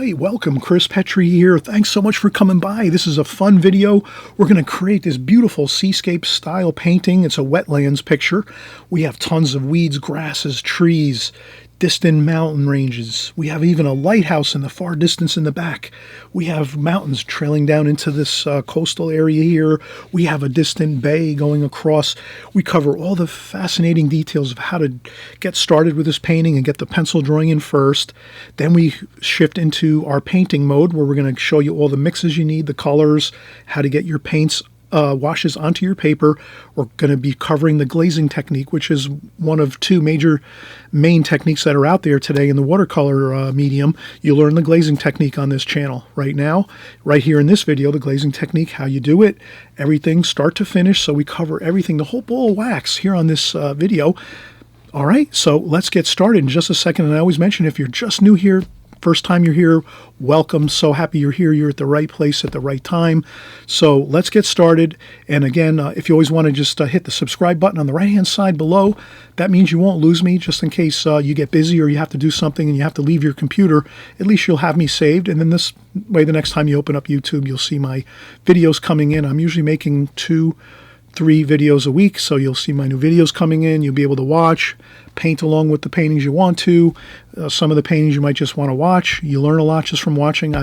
right, welcome. Chris Petri here. Thanks so much for coming by. This is a fun video. We're going to create this beautiful seascape style painting. It's a wetlands picture. We have tons of weeds, grasses, trees, distant mountain ranges. We have even a lighthouse in the far distance in the back. We have mountains trailing down into this coastal area here. We have a distant bay going across. We cover all the fascinating details of how to get started with this painting and get the pencil drawing in first. Then we shift into our painting mode where we're going to show you all the mixes you need, the colors, how to get your paints washes onto your paper. We're going to be covering the glazing technique, which is one of two main techniques that are out there today in the watercolor medium. You'll learn the glazing technique on this channel right now, right here in this video, the glazing technique, how you do it, everything start to finish. So we cover everything, the whole ball of wax here on this video. All right, so let's get started in just a second. And I always mention, if you're just new here, first time you're here, welcome. So happy you're here. You're at the right place at the right time. So let's get started. And again, if you always want to just hit the subscribe button on the right-hand side below, that means you won't lose me just in case you get busy or you have to do something and you have to leave your computer. At least you'll have me saved. And then this way, the next time you open up YouTube, you'll see my videos coming in. I'm usually making 2-3 videos a week, so you'll see my new videos coming in. You'll be able to watch, paint along with the paintings you want to. Some of the paintings you might just want to watch. You learn a lot just from watching.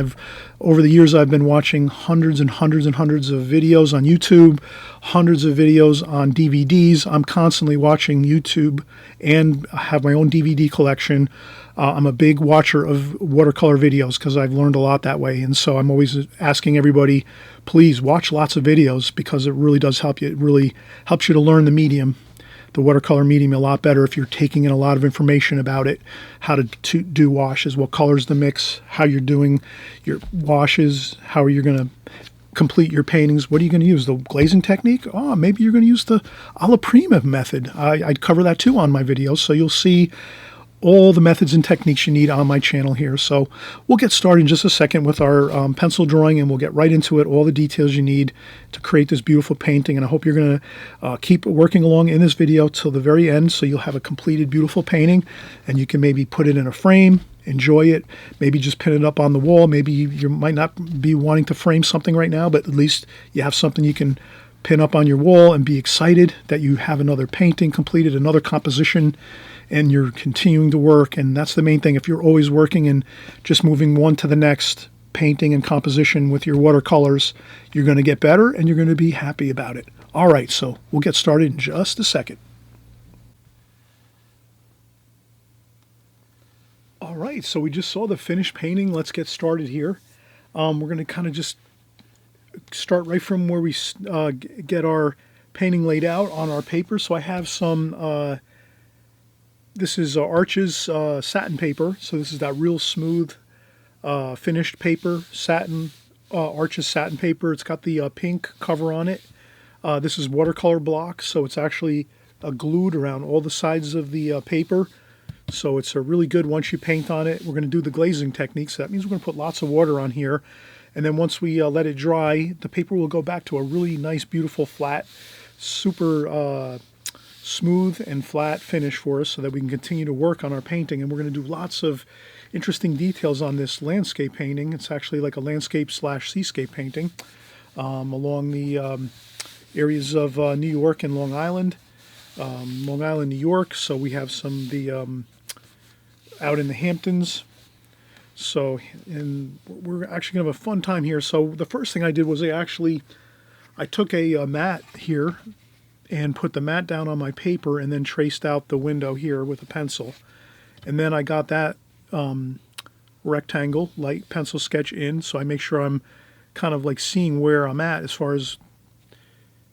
Over the years, I've been watching hundreds and hundreds and hundreds of videos on YouTube, hundreds of videos on DVDs. I'm constantly watching YouTube and have my own DVD collection. I'm a big watcher of watercolor videos because I've learned a lot that way. And so I'm always asking everybody, please watch lots of videos because it really does help you. It really helps you to learn the medium, the watercolor medium, a lot better if you're taking in a lot of information about it, how to do washes, what colors to mix, how you're doing your washes, how are you going to complete your paintings. What are you going to use? The glazing technique? Oh, maybe you're going to use the alla prima method. I cover that too on my videos, so you'll see all the methods and techniques you need on my channel here. So we'll get started in just a second with our pencil drawing, and we'll get right into it, all the details you need to create this beautiful painting. And I hope you're going to keep working along in this video till the very end, so you'll have a completed beautiful painting, and you can maybe put it in a frame, enjoy it, maybe just pin it up on the wall. Maybe you might not be wanting to frame something right now, but at least you have something you can pin up on your wall and be excited that you have another painting completed, another composition, and you're continuing to work. And that's the main thing. If you're always working and just moving one to the next, painting and composition with your watercolors, you're going to get better and you're going to be happy about it. All right, so we'll get started in just a second. All right, so we just saw the finished painting. Let's get started here. We're going to kind of just start right from where we get our painting laid out on our paper. So I have some this is Arches satin paper. So this is that real smooth finished paper, satin, Arches satin paper. It's got the pink cover on it. This is watercolor block, so it's actually glued around all the sides of the paper. So it's a really good once you paint on it. We're going to do the glazing technique, so that means we're going to put lots of water on here. And then once we let it dry, the paper will go back to a really nice, beautiful, flat, super smooth and flat finish for us so that we can continue to work on our painting. And we're going to do lots of interesting details on this landscape painting. It's actually like a landscape / seascape painting along the areas of New York and Long Island, New York. So we have some of the out in the Hamptons. So, and we're actually going to have a fun time here. So the first thing I did was I took a mat here and put the mat down on my paper and then traced out the window here with a pencil. And then I got that rectangle light pencil sketch in, so I make sure I'm kind of like seeing where I'm at as far as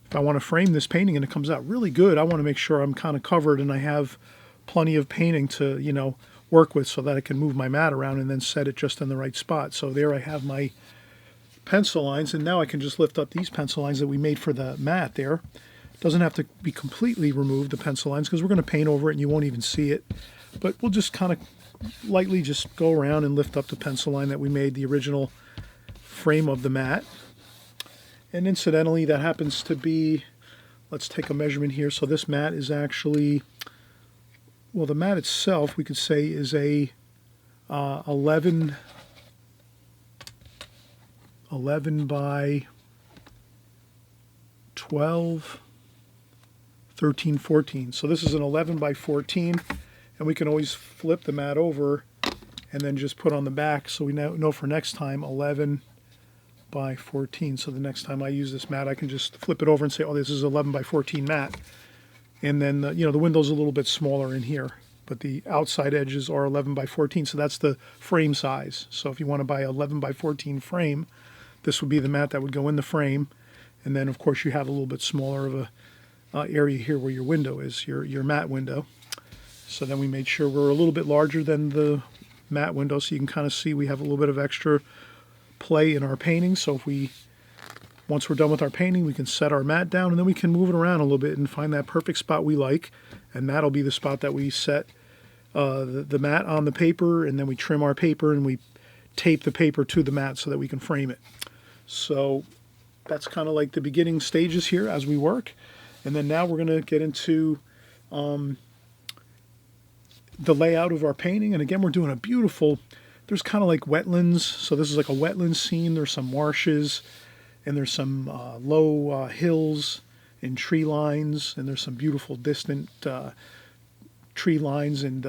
if I want to frame this painting and it comes out really good, I want to make sure I'm kind of covered and I have plenty of painting to, you know, work with so that I can move my mat around and then set it just in the right spot. So there I have my pencil lines, and now I can just lift up these pencil lines that we made for the mat there. Doesn't have to be completely removed, the pencil lines, because we're going to paint over it and you won't even see it. But we'll just kind of lightly just go around and lift up the pencil line that we made, the original frame of the mat. And incidentally, that happens to be, let's take a measurement here. So this mat is actually, well, the mat itself, we could say, is a 11 11 by 12, 13, 14. So this is an 11 by 14, and we can always flip the mat over and then just put on the back so we know for next time 11 by 14. So the next time I use this mat, I can just flip it over and say, oh, this is 11 by 14 mat. And then, the window's a little bit smaller in here, but the outside edges are 11 by 14, so that's the frame size. So if you want to buy an 11 by 14 frame, this would be the mat that would go in the frame. And then, of course, you have a little bit smaller of a area here where your window is, your mat window. So then we made sure we're a little bit larger than the mat window, so you can kind of see we have a little bit of extra play in our painting. So once we're done with our painting, we can set our mat down, and then we can move it around a little bit and find that perfect spot we like. And that'll be the spot that we set the mat on the paper, and then we trim our paper and we tape the paper to the mat so that we can frame it. So that's kind of like the beginning stages here as we work. And then now we're going to get into the layout of our painting. And again, we're doing a beautiful, there's kind of like wetlands. So this is like a wetland scene. There's some marshes, and there's some low hills and tree lines, and there's some beautiful distant tree lines and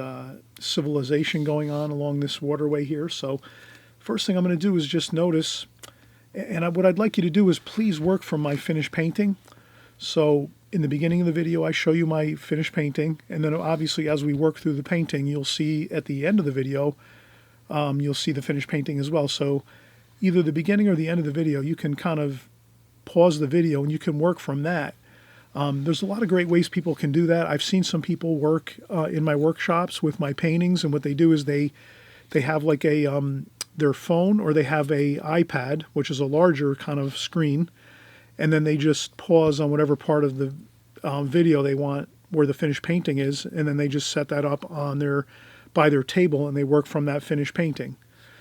civilization going on along this waterway here. So first thing I'm going to do is just notice, and what I'd like you to do is please work from my finished painting. So in the beginning of the video, I show you my finished painting, and then obviously as we work through the painting, you'll see at the end of the video, you'll see the finished painting as well. So either the beginning or the end of the video, you can kind of pause the video and you can work from that. There's a lot of great ways people can do that. I've seen some people work in my workshops with my paintings, and what they do is they have like their phone, or they have a iPad, which is a larger kind of screen, and then they just pause on whatever part of the video they want where the finished painting is, and then they just set that up on by their table, and they work from that finished painting.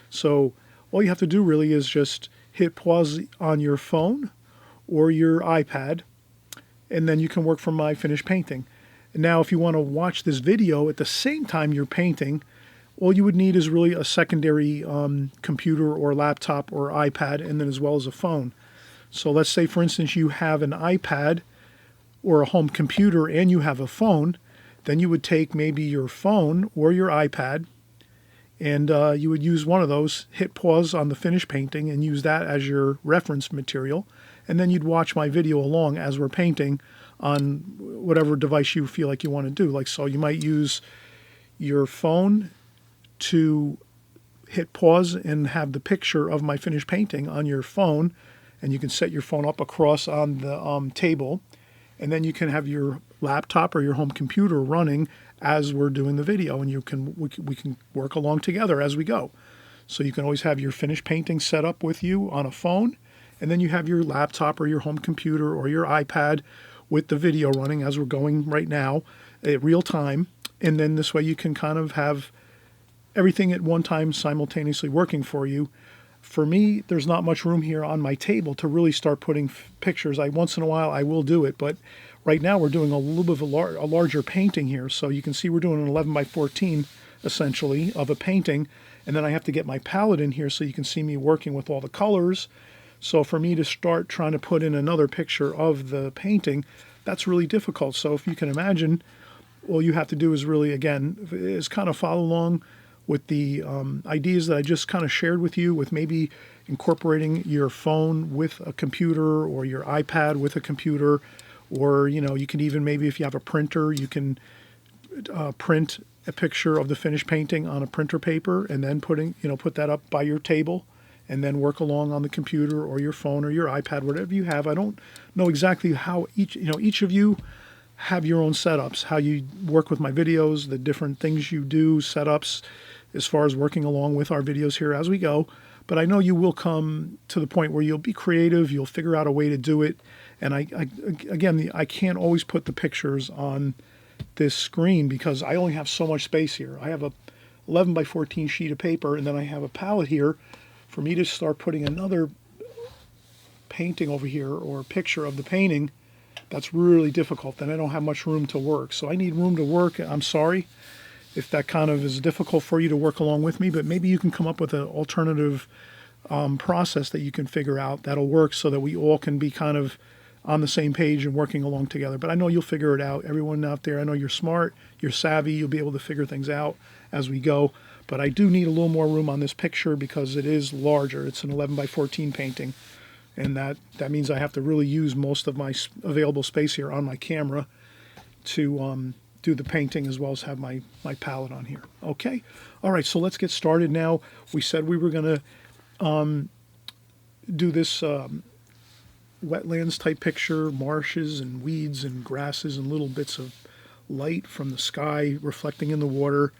So all you have to do really is just hit pause on your phone or your iPad, and then you can work from my finished painting. And now if you want to watch this video at the same time you're painting, all you would need is really a secondary computer or laptop or iPad, and then as well as a phone. So let's say, for instance, you have an iPad or a home computer and you have a phone. Then you would take maybe your phone or your iPad, and you would use one of those, hit pause on the finished painting, and use that as your reference material. And then you'd watch my video along as we're painting on whatever device you feel like you want to do. Like, so you might use your phone to hit pause and have the picture of my finished painting on your phone, and you can set your phone up across on the table, and then you can have your laptop or your home computer running as we're doing the video, and we can work along together as we go. So you can always have your finished painting set up with you on a phone, and then you have your laptop or your home computer or your iPad with the video running as we're going right now at real time. And then this way you can kind of have everything at one time simultaneously working for you. For me, there's not much room here on my table to really start putting pictures. Once in a while I will do it, but right now we're doing a little bit of a larger painting here. So you can see we're doing an 11 by 14 essentially of a painting, and then I have to get my palette in here so you can see me working with all the colors. So for me to start trying to put in another picture of the painting, that's really difficult. So if you can imagine, all you have to do is really, again, is kind of follow along with the ideas that I just kind of shared with you, with maybe incorporating your phone with a computer or your iPad with a computer, or, you can even, maybe if you have a printer, you can print a picture of the finished painting on a printer paper and then put that up by your table, and then work along on the computer or your phone or your iPad, whatever you have. I don't know exactly how each of you have your own setups, how you work with my videos, the different things you do, setups, as far as working along with our videos here as we go. But I know you will come to the point where you'll be creative, you'll figure out a way to do it. And I can't always put the pictures on this screen because I only have so much space here. I have a 11 by 14 sheet of paper, and then I have a palette here. For me to start putting another painting over here or a picture of the painting, that's really difficult. Then I don't have much room to work. So I need room to work. I'm sorry if that kind of is difficult for you to work along with me, but maybe you can come up with an alternative process that you can figure out that'll work so that we all can be kind of on the same page and working along together. But I know you'll figure it out. Everyone out there, I know you're smart, you're savvy, you'll be able to figure things out as we go. But I do need a little more room on this picture because it is larger. It's an 11 by 14 painting. And that means I have to really use most of my available space here on my camera to do the painting as well as have my palette on here. Okay? All right, so let's get started now. We said we were going to do this wetlands type picture, marshes and weeds and grasses and little bits of light from the sky reflecting in the water.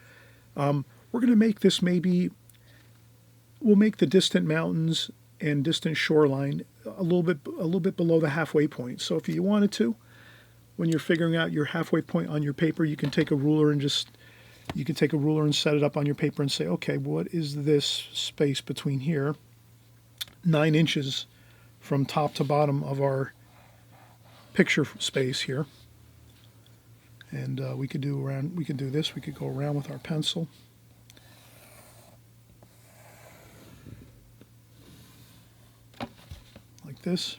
We're going to make this we'll make the distant mountains and distant shoreline a little bit below the halfway point. So if you wanted to, when you're figuring out your halfway point on your paper, you can take a ruler and set it up on your paper and say, okay, what is this space between here? 9 inches from top to bottom of our picture space here. And we could do this. We could go around with our pencil. Like this.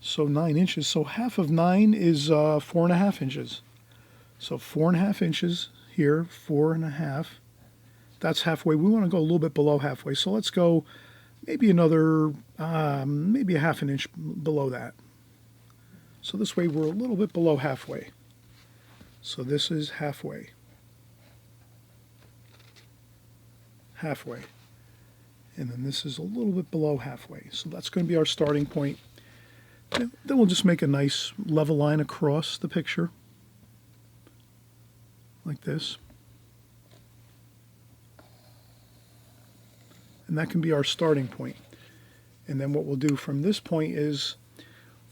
So 9 inches. So half of 9 is 4.5 inches. So 4.5 inches here, 4.5. That's halfway. We want to go a little bit below halfway. So let's go maybe another, maybe a half an inch below that. So this way we're a little bit below halfway. So this is halfway. Halfway. And then this is a little bit below halfway. So that's going to be our starting point. Then we'll just make a nice level line across the picture. Like this. And that can be our starting point. And then what we'll do from this point is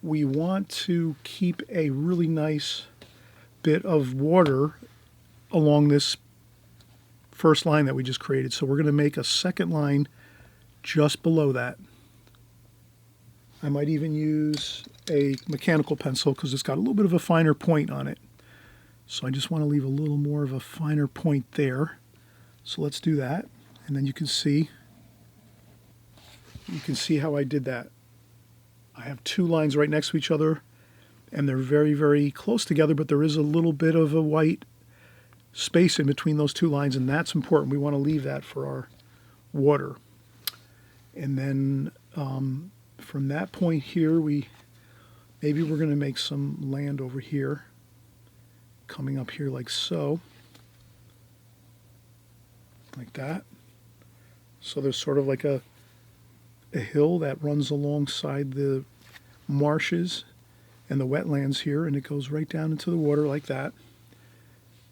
we want to keep a really nice bit of water along this first line that we just created. So we're going to make a second line just below that. I might even use a mechanical pencil because it's got a little bit of a finer point on it. So I just want to leave a little more of a finer point there. So let's do that. And then you can see how I did that. I have 2 lines right next to each other, and they're very, very close together, but there is a little bit of a white space in between those 2 lines, and that's important. We want to leave that for our water. And then from that point here, maybe we're going to make some land over here, coming up here like so, like that. So there's sort of like a hill that runs alongside the marshes and the wetlands here, and it goes right down into the water like that.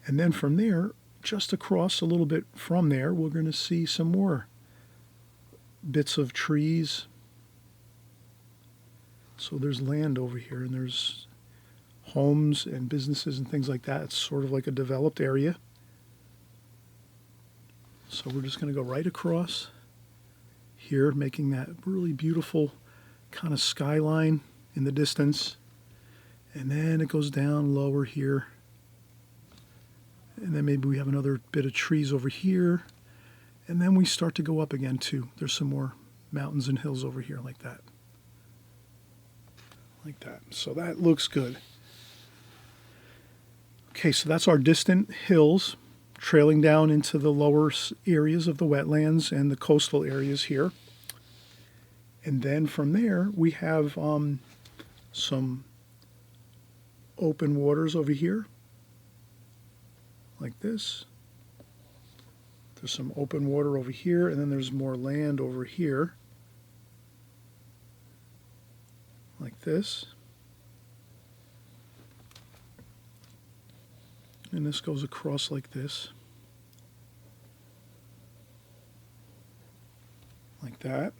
And then from there, just across a little bit from there, we're going to see some more bits of trees. So there's land over here, and there's homes and businesses and things like that. It's sort of like a developed area. So we're just going to go right across here, making that really beautiful kind of skyline in the distance. And then it goes down lower here. And then maybe we have another bit of trees over here. And then we start to go up again too. There's some more mountains and hills over here like that. Like that. So that looks good. Okay, so that's our distant hills trailing down into the lower areas of the wetlands and the coastal areas here. And then from there, we have some open waters over here, like this. There's some open water over here, and then there's more land over here, like this. And this goes across like this. Like that.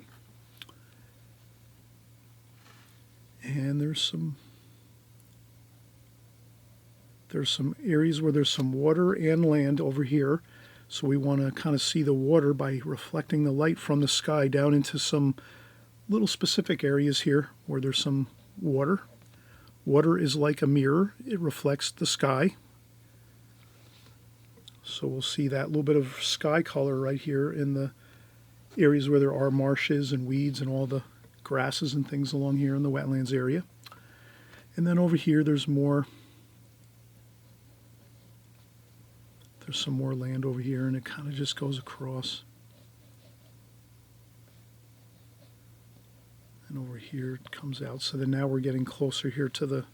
And there's some areas where there's some water and land over here. So we want to kind of see the water by reflecting the light from the sky down into some little specific areas here where there's some water. Water is like a mirror. It reflects the sky. So we'll see that little bit of sky color right here in areas where there are marshes and weeds and all the grasses and things along here in the wetlands area. And then over here there's more. There's some more land over here, and it kind of just goes across. And over here it comes out. So then now we're getting closer here to the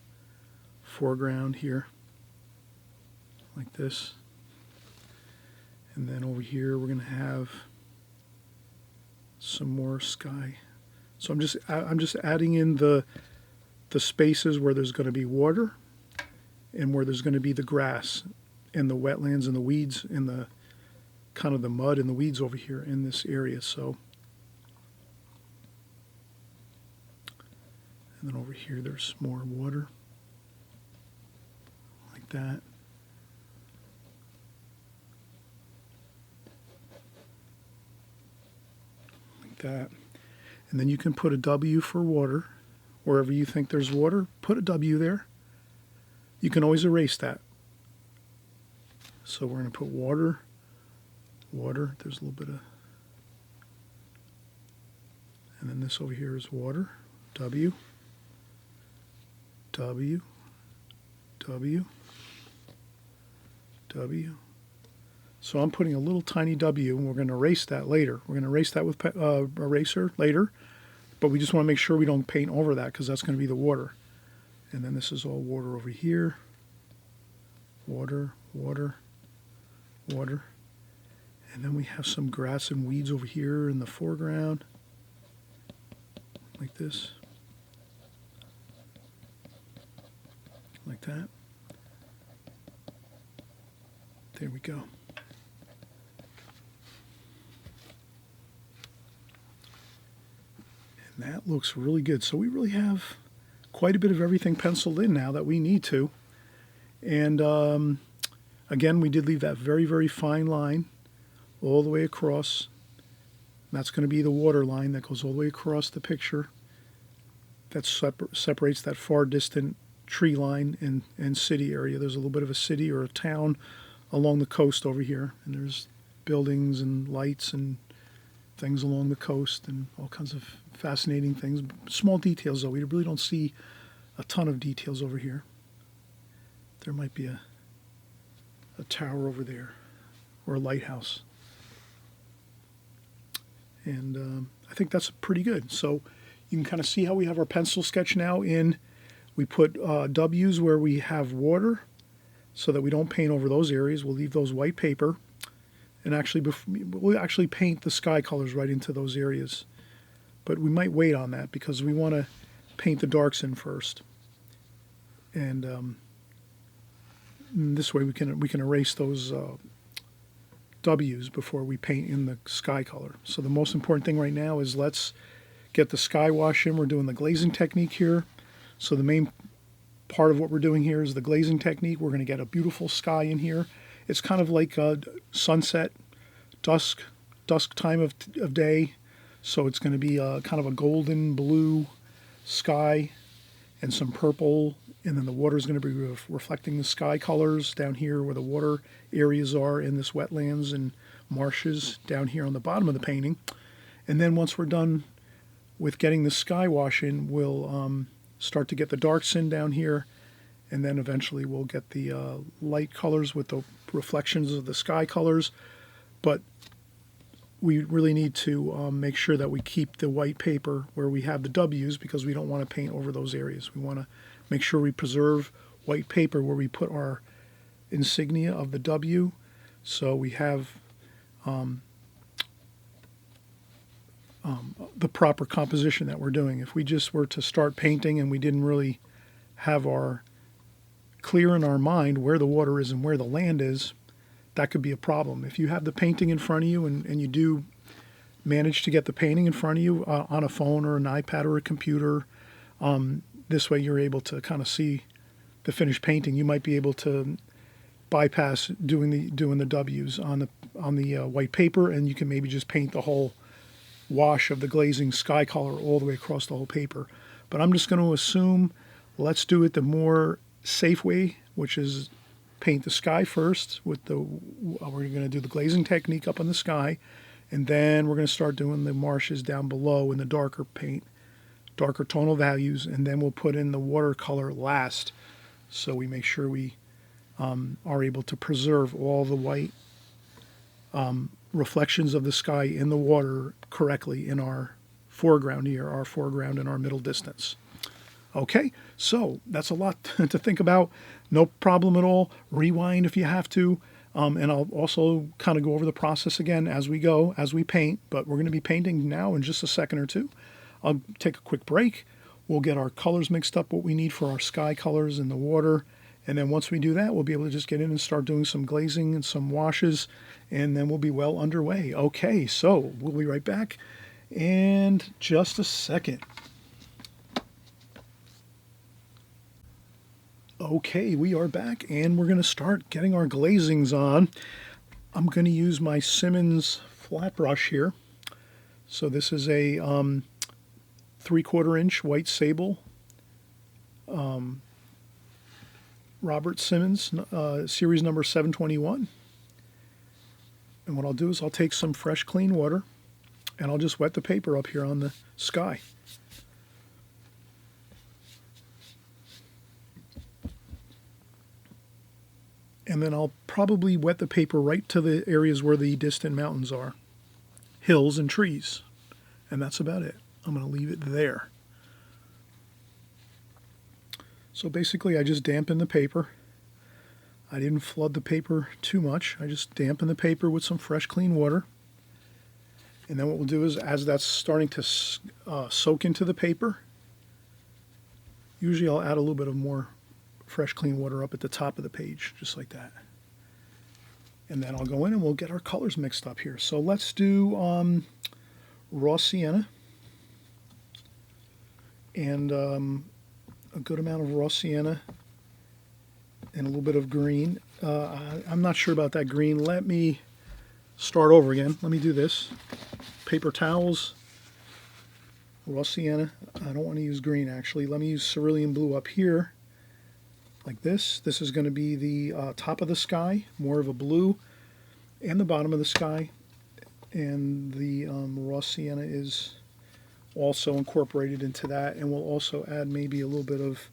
foreground here, like this. And then over here we're going to have some more sky. So I'm just adding in the spaces where there's going to be water and where there's going to be the grass and the wetlands and the weeds and the kind of the mud and the weeds over here in this area. So, and then over here there's more water, like that. Like that. And then you can put a W for water. Wherever you think there's water, put a W there. You can always erase that. So we're going to put water, water. There's a little bit of, and then this over here is water, W, W, W, W. So I'm putting a little tiny W, and we're going to erase that later. We're going to erase that with eraser later, but we just want to make sure we don't paint over that because that's going to be the water. And then this is all water over here. Water, water, water. And then we have some grass and weeds over here in the foreground, like this, like that. There we go. And that looks really good. So we really have quite a bit of everything penciled in now that we need to. And again, we did leave that very, very fine line all the way across. That's going to be the water line that goes all the way across the picture. That separates that far distant tree line and city area. There's a little bit of a city or a town along the coast over here. And there's buildings and lights and things along the coast and all kinds of fascinating things. Small details, though. We really don't see a ton of details over here. There might be a tower over there or a lighthouse. And I think that's pretty good. So you can kind of see how we have our pencil sketch now in. We put W's where we have water so that we don't paint over those areas. We'll leave those white paper. And actually, we'll actually paint the sky colors right into those areas. But we might wait on that because we want to paint the darks in first. And this way we can erase those W's before we paint in the sky color. So the most important thing right now is let's get the sky wash in. We're doing the glazing technique here. So the main part of what we're doing here is the glazing technique. We're going to get a beautiful sky in here. It's kind of like sunset, dusk time of day. So it's going to be kind of a golden blue sky and some purple. And then the water is going to be reflecting the sky colors down here where the water areas are in this wetlands and marshes down here on the bottom of the painting. And then once we're done with getting the sky wash in, we'll start to get the darks in down here. And then eventually we'll get the light colors with the reflections of the sky colors. But we really need to make sure that we keep the white paper where we have the W's because we don't want to paint over those areas. We want to make sure we preserve white paper where we put our insignia of the W. So we have the proper composition that we're doing. If we just were to start painting and we didn't really have our clear in our mind where the water is and where the land is, that could be a problem. If you have the painting in front of you and you do manage to get the painting in front of you on a phone or an iPad or a computer, this way you're able to kind of see the finished painting. You might be able to bypass doing the W's on the white paper, and you can maybe just paint the whole wash of the glazing sky color all the way across the whole paper. But I'm just going to assume let's do it the more safe way, which is paint the sky first with we're going to do the glazing technique up on the sky, And then we're going to start doing the marshes down below in the darker paint, darker tonal values, and then we'll put in the watercolor last, so we make sure we are able to preserve all the white reflections of the sky in the water correctly in our foreground here, our foreground and our middle distance. Okay, so that's a lot to think about. No problem at all. Rewind if you have to. And I'll also kind of go over the process again as we go, as we paint, but we're going to be painting now in just a second or two. I'll take a quick break. We'll get our colors mixed up, what we need for our sky colors in the water. And then once we do that, we'll be able to just get in and start doing some glazing and some washes, and then we'll be well underway. Okay, so we'll be right back in just a second. Okay, we are back, and we're going to start getting our glazings on. I'm going to use my Simmons flat brush here. So this is a 3/4 inch white sable Robert Simmons, series number 721. And what I'll do is I'll take some fresh clean water and I'll just wet the paper up here on the sky. And then I'll probably wet the paper right to the areas where the distant mountains are, hills and trees. And that's about it. I'm going to leave it there. So basically I just dampen the paper. I didn't flood the paper too much. I just dampen the paper with some fresh clean water. And then what we'll do is, as that's starting to soak into the paper, usually I'll add a little bit of more fresh clean water up at the top of the page, just like that. And then I'll go in and we'll get our colors mixed up here. So let's do raw sienna and a good amount of raw sienna and a little bit of green. I'm not sure about that green. Let me start over again. Let me do this. Paper towels, raw sienna. I don't want to use green actually. Let me use cerulean blue up here, like this. This is going to be the top of the sky, more of a blue, and the bottom of the sky. And the raw sienna is also incorporated into that. And we'll also add maybe a little bit of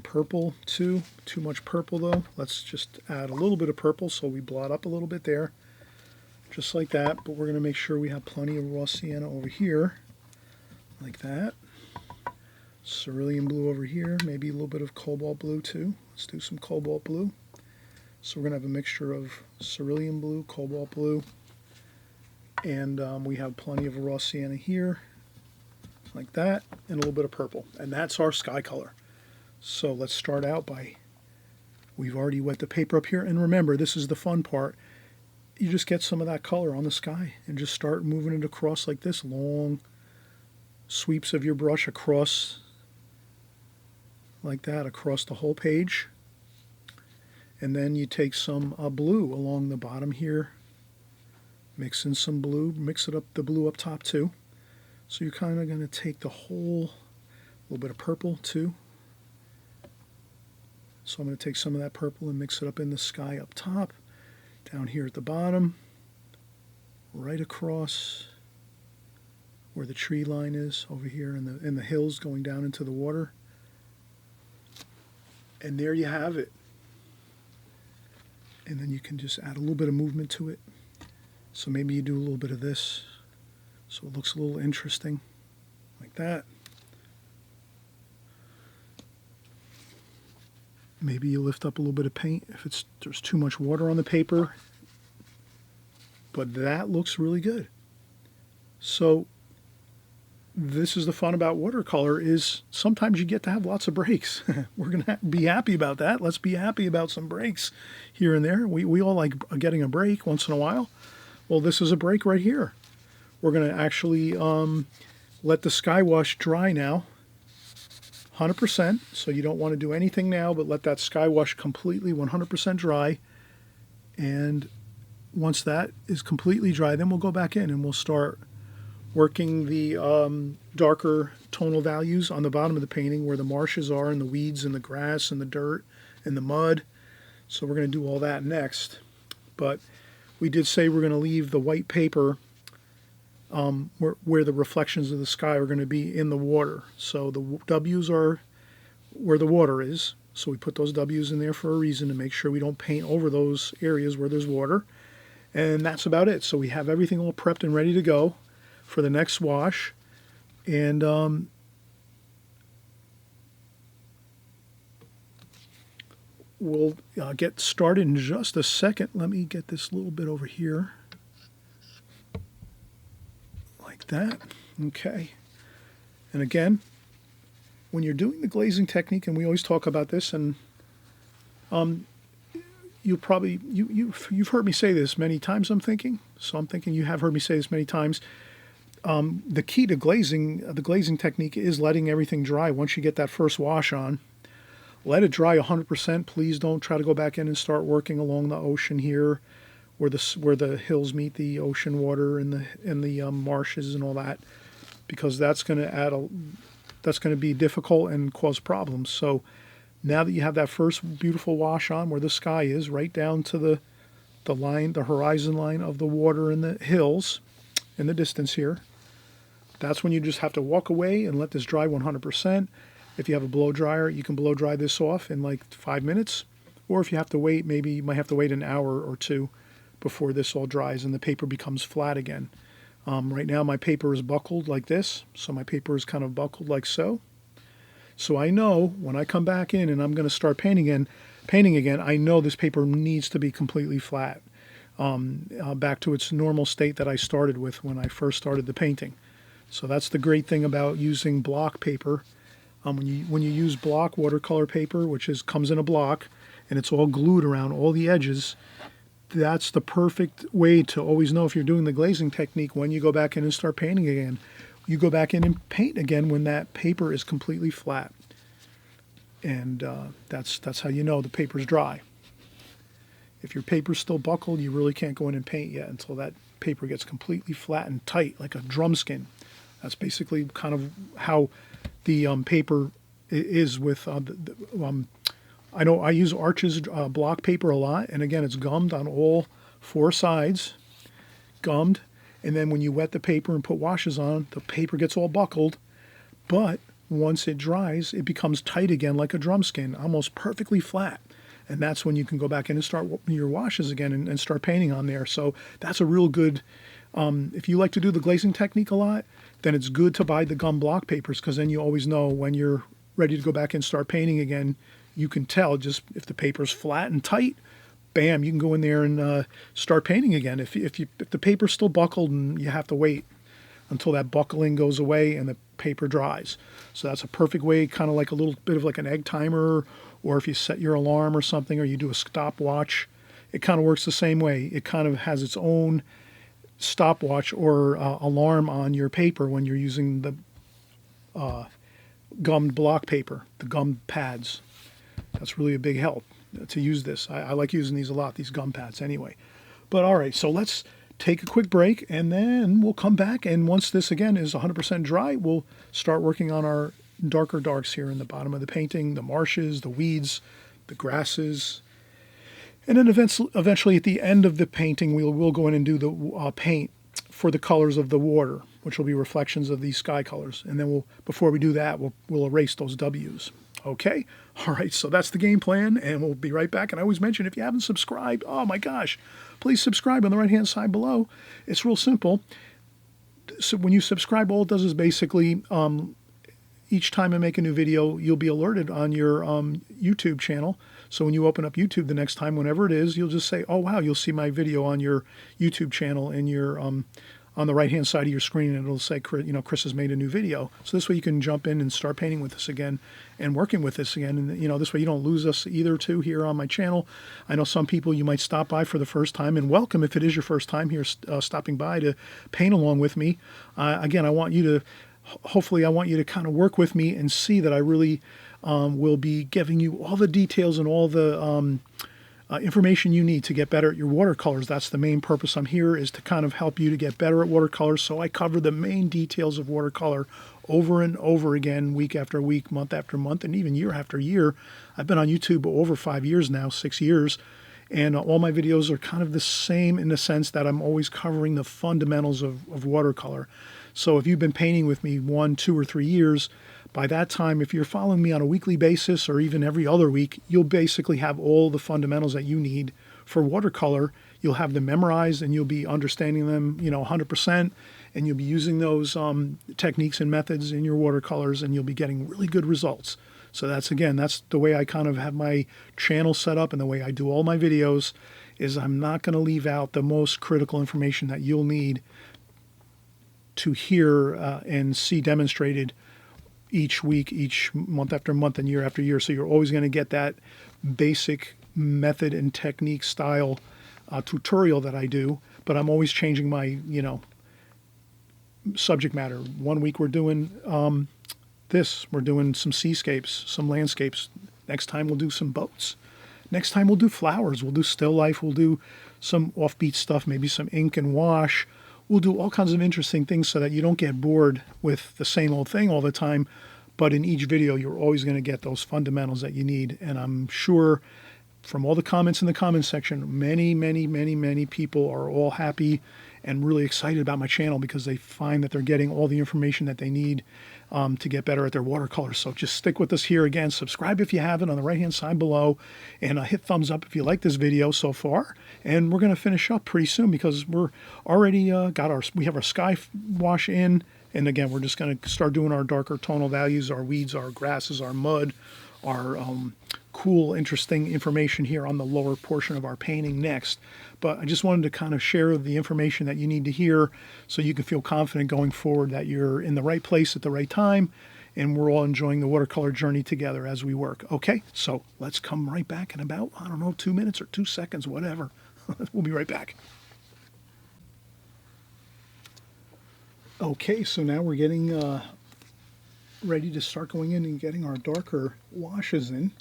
purple too. Too much purple though. Let's just add a little bit of purple so we blot up a little bit there. Just like that, but we're going to make sure we have plenty of raw sienna over here, like that. Cerulean blue over here, maybe a little bit of cobalt blue too. Let's do some cobalt blue. So we're going to have a mixture of cerulean blue, cobalt blue, and we have plenty of raw sienna here, like that, and a little bit of purple. And that's our sky color. So let's start out by, we've already wet the paper up here, and remember, this is the fun part. You just get some of that color on the sky and just start moving it across like this, long sweeps of your brush across like that, across the whole page. And then you take some blue along the bottom here, mix in some blue, mix it up, the blue up top too. So you're kind of going to take the whole, little bit of purple too. So I'm going to take some of that purple and mix it up in the sky up top. Down here at the bottom, right across where the tree line is over here in the hills going down into the water. And there you have it. And then you can just add a little bit of movement to it. So maybe you do a little bit of this so it looks a little interesting, like that. Maybe you lift up a little bit of paint if there's too much water on the paper. But that looks really good. So this is the fun about watercolor, is sometimes you get to have lots of breaks. We're going to be happy about that. Let's be happy about some breaks here and there. We all like getting a break once in a while. Well, this is a break right here. We're going to actually let the sky wash dry now. 100%, so you don't want to do anything now, but let that sky wash completely 100% dry. And once that is completely dry, then we'll go back in and we'll start working the darker tonal values on the bottom of the painting where the marshes are and the weeds and the grass and the dirt and the mud. So we're going to do all that next. But we did say we're going to leave the white paper where the reflections of the sky are going to be in the water. So the W's are where the water is. So we put those W's in there for a reason, to make sure we don't paint over those areas where there's water. And that's about it. So we have everything all prepped and ready to go for the next wash. And we'll get started in just a second. Let me get this little bit over here. Like that. Okay. And again, when you're doing the glazing technique, and we always talk about this, and you've heard me say this many times, I'm thinking. So I'm thinking you have heard me say this many times. The key to glazing, the glazing technique, is letting everything dry. Once you get that first wash on, let it dry 100%. Please don't try to go back in and start working along the ocean here, where the hills meet the ocean water and the marshes and all that, because that's going to be difficult and cause problems. So now that you have that first beautiful wash on where the sky is, right down to the horizon line of the water and the hills in the distance here, that's when you just have to walk away and let this dry 100%. If you have a blow dryer, you can blow dry this off in like 5 minutes. Or if you have to wait, maybe you might have to wait an hour or two before this all dries and the paper becomes flat again. Right now my paper is buckled like this, so my paper is kind of buckled like so. So I know when I come back in and I'm going to start painting again, I know this paper needs to be completely flat, back to its normal state that I started with when I first started the painting. So that's the great thing about using block paper. When you use block watercolor paper, which comes in a block, and it's all glued around all the edges, that's the perfect way to always know if you're doing the glazing technique. When you go back in and start painting again, you go back in and paint again when that paper is completely flat. And that's how you know the paper's dry. If your paper's still buckled, you really can't go in and paint yet until that paper gets completely flat and tight, like a drum skin. That's basically kind of how the paper is with I know I use Arches block paper a lot, and again, it's gummed on all 4 sides, gummed, and then when you wet the paper and put washes on, the paper gets all buckled, but once it dries, it becomes tight again like a drum skin, almost perfectly flat. And that's when you can go back in and start your washes again and start painting on there. So that's a real good, if you like to do the glazing technique a lot, then it's good to buy the gum block papers, because then you always know when you're ready to go back and start painting again. You can tell just if the paper's flat and tight, bam, you can go in there and start painting again. If the paper's still buckled, and you have to wait until that buckling goes away and the paper dries. So that's a perfect way, kind of like a little bit of like an egg timer, or if you set your alarm or something, or you do a stopwatch, it kind of works the same way. It kind of has its own stopwatch or alarm on your paper when you're using the gummed block paper, the gummed pads. That's really a big help to use this. I like using these a lot, these gum pads anyway. But all right, so let's take a quick break, and then we'll come back, and once this again is 100% dry, we'll start working on our darker darks here in the bottom of the painting, the marshes, the weeds, the grasses. And then eventually at the end of the painting, we'll go in and do the paint for the colors of the water, which will be reflections of these sky colors. And then before we do that, we'll erase those W's. Okay? All right, so that's the game plan, and we'll be right back. And I always mention, if you haven't subscribed, oh my gosh, please subscribe on the right-hand side below. It's real simple. So when you subscribe, all it does is basically, each time I make a new video, you'll be alerted on your YouTube channel. So when you open up YouTube the next time, whenever it is, you'll just say, oh wow, you'll see my video on your YouTube channel in your on the right-hand side of your screen, and it'll say, Chris has made a new video. So this way you can jump in and start painting with us again and working with us again. And, this way you don't lose us either, too, here on my channel. I know some people, you might stop by for the first time, and welcome if it is your first time here stopping by to paint along with me. Again, hopefully I want you to kind of work with me and see that I really will be giving you all the details and all the information you need to get better at your watercolors. That's the main purpose I'm here, is to kind of help you to get better at watercolors. So I cover the main details of watercolor over and over again, week after week, month after month, and even year after year. I've been on YouTube over 5 years now, 6 years, And all my videos are kind of the same in the sense that I'm always covering the fundamentals of watercolor. So if you've been painting with me 1, 2, or 3 years, by that time, if you're following me on a weekly basis or even every other week, you'll basically have all the fundamentals that you need for watercolor. You'll have them memorized and you'll be understanding them, 100%, and you'll be using those techniques and methods in your watercolors, and you'll be getting really good results. So that's the way I kind of have my channel set up, and the way I do all my videos is I'm not going to leave out the most critical information that you'll need to hear and see demonstrated each week, each month after month, and year after year. So you're always going to get that basic method and technique style tutorial that I do, but I'm always changing my, subject matter. One week we're doing we're doing some seascapes, some landscapes. Next time we'll do some boats. Next time we'll do flowers. We'll do still life. We'll do some offbeat stuff, maybe some ink and wash. We'll do all kinds of interesting things so that you don't get bored with the same old thing all the time. But in each video, you're always going to get those fundamentals that you need. And I'm sure from all the comments in the comments section, many people are all happy and really excited about my channel because they find that they're getting all the information that they need to get better at their watercolors. So just stick with us here. Again, subscribe if you haven't on the right hand side below, and hit thumbs up if you like this video so far. And we're going to finish up pretty soon because we're already we have our sky wash in, and again we're just going to start doing our darker tonal values, our weeds, our grasses, our mud, our cool, interesting information here on the lower portion of our painting next. But I just wanted to kind of share the information that you need to hear so you can feel confident going forward that you're in the right place at the right time, and we're all enjoying the watercolor journey together as we work. Okay, so let's come right back in about, 2 minutes or 2 seconds, whatever. We'll be right back. Okay, so now we're getting ready to start going in and getting our darker washes in.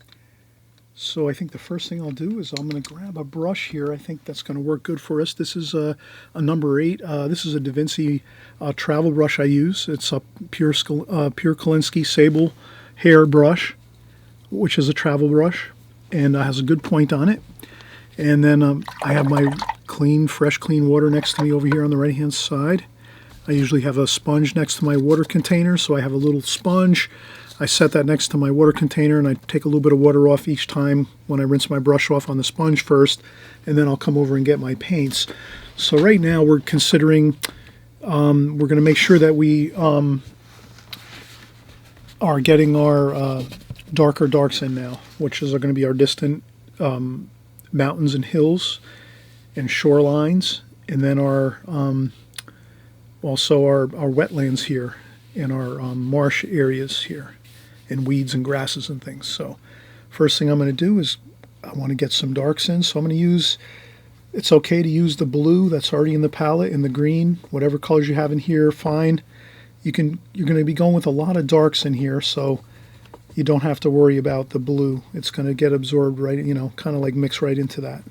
So I think the first thing I'll do is I'm going to grab a brush here. I think that's going to work good for us. This is a number 8. This is a Da Vinci travel brush I use. It's a pure Kolinsky sable hair brush, which is a travel brush, and has a good point on it. And then I have my fresh, clean water next to me over here on the right-hand side. I usually have a sponge next to my water container, so I have a little sponge. I set that next to my water container, and I take a little bit of water off each time when I rinse my brush off on the sponge first, and then I'll come over and get my paints. So right now we're considering, we're going to make sure that we are getting our darker darks in now, which are going to be our distant mountains and hills and shorelines, and then our also our wetlands here and our marsh areas here, and weeds and grasses and things. So first thing I'm going to do is I want to get some darks in. So I'm going to use, it's okay to use the blue that's already in the palette, and the green, whatever colors you have in here, fine. You're going to be going with a lot of darks in here, so you don't have to worry about the blue. It's going to get absorbed right, kind of like mix right into that.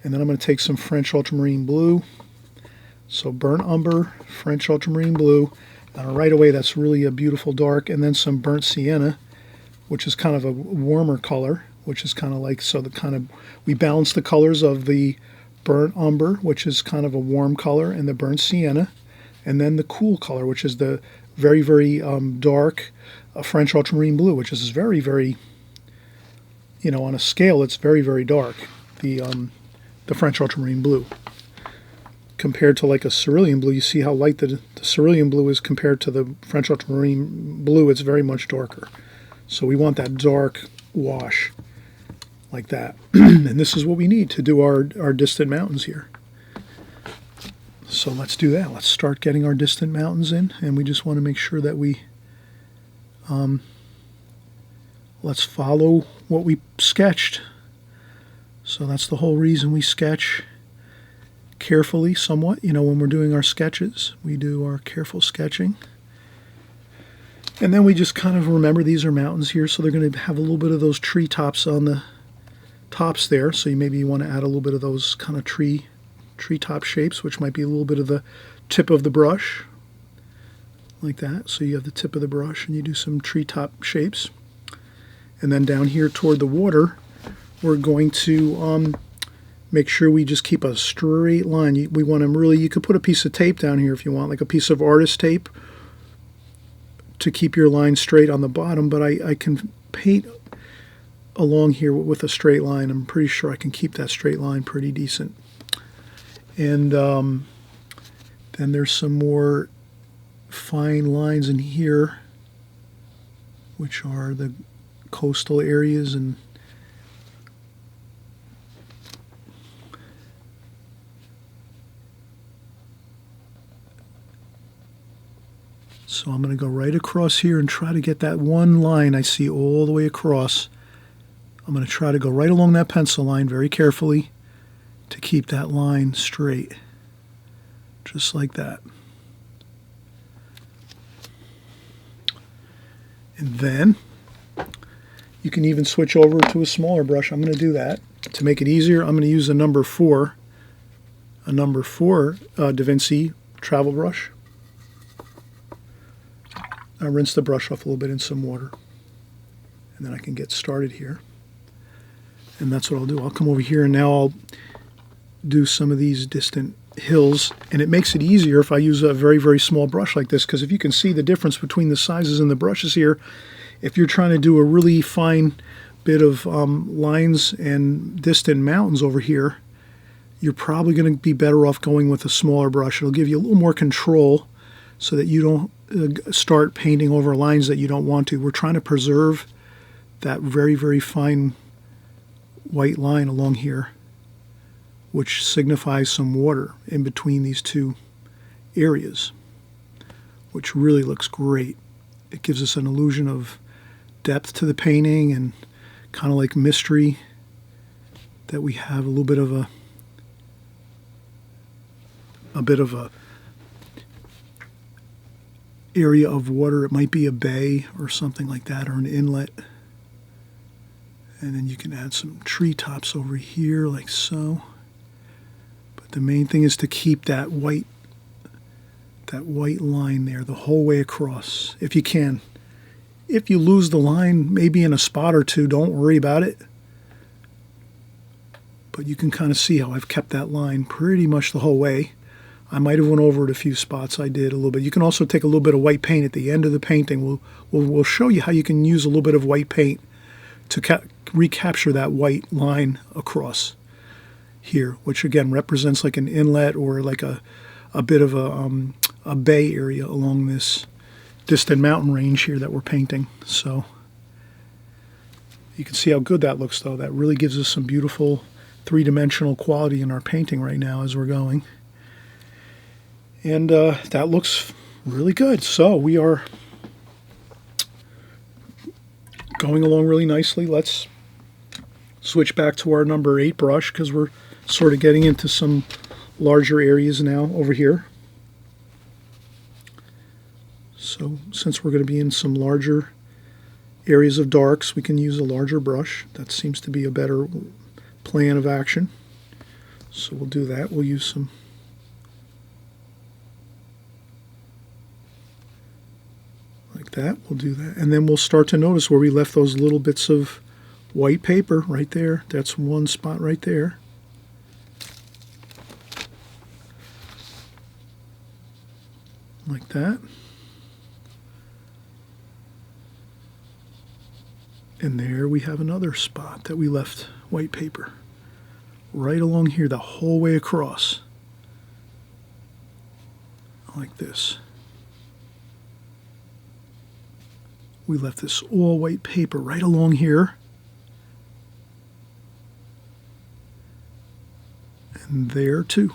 And then I'm going to take some French ultramarine blue. So burnt umber, French ultramarine blue. Right away, that's really a beautiful dark, and then some burnt sienna, which is kind of a warmer color, which is kind of like, so we balance the colors of the burnt umber, which is kind of a warm color, and the burnt sienna, and then the cool color, which is the very, very dark French ultramarine blue, which is very, very, on a scale, it's very, very dark, the French ultramarine blue. Compared to like a cerulean blue, you see how light the cerulean blue is compared to the French ultramarine blue. It's very much darker. So we want that dark wash like that. And this is what we need to do our distant mountains here. So let's do that. Let's start getting our distant mountains in, and we just want to make sure that we let's follow what we sketched. So that's the whole reason we sketch carefully somewhat. When we're doing our sketches, we do our careful sketching, and then we just kind of remember these are mountains here, so they're going to have a little bit of those tree tops on the tops there, so you want to add a little bit of those kind of tree top shapes, which might be a little bit of the tip of the brush like that. So you have the tip of the brush and you do some tree top shapes, and then down here toward the water we're going to make sure we just keep a straight line. We want to really, you could put a piece of tape down here if you want, like a piece of artist tape to keep your line straight on the bottom, but I can paint along here with a straight line. I'm pretty sure I can keep that straight line pretty decent. And then there's some more fine lines in here, which are the coastal areas, and so I'm going to go right across here and try to get that one line I see all the way across. I'm going to try to go right along that pencil line very carefully to keep that line straight, just like that. And then you can even switch over to a smaller brush. I'm going to do that. To make it easier, I'm going to use a number 4 Da Vinci travel brush. I rinse the brush off a little bit in some water, and then I can get started here. And that's what I'll do. I'll come over here, and now I'll do some of these distant hills, and it makes it easier if I use a very, very small brush like this, because if you can see the difference between the sizes in the brushes here, if you're trying to do a really fine bit of lines and distant mountains over here, you're probably going to be better off going with a smaller brush. It'll give you a little more control so that you don't start painting over lines that you don't want to. We're trying to preserve that very, very fine white line along here, which signifies some water in between these two areas, which really looks great. It gives us an illusion of depth to the painting and kind of like mystery, that we have a little bit of a area of water. It might be a bay or something like that, or an inlet. And then you can add some treetops over here like so. But the main thing is to keep that white line there the whole way across, if you can. If you lose the line, maybe in a spot or two, don't worry about it. But you can kind of see how I've kept that line pretty much the whole way. I might have went over it a few spots. I did a little bit. You can also take a little bit of white paint at the end of the painting. We'll show you how you can use a little bit of white paint to recapture that white line across here, which again represents like an inlet or like a bit of a bay area along this distant mountain range here that we're painting. So you can see how good that looks, though. That really gives us some beautiful three-dimensional quality in our painting right now as we're going. And that looks really good. So we are going along really nicely. Let's switch back to our number 8 brush, because we're sort of getting into some larger areas now over here. So since we're going to be in some larger areas of darks, we can use a larger brush. That seems to be a better plan of action. So we'll do that. We'll use some like that. We'll do that. And then we'll start to notice where we left those little bits of white paper right there. That's one spot right there. Like that. And there we have another spot that we left white paper. Right along here, the whole way across. Like this. We left this all white paper right along here. And there too.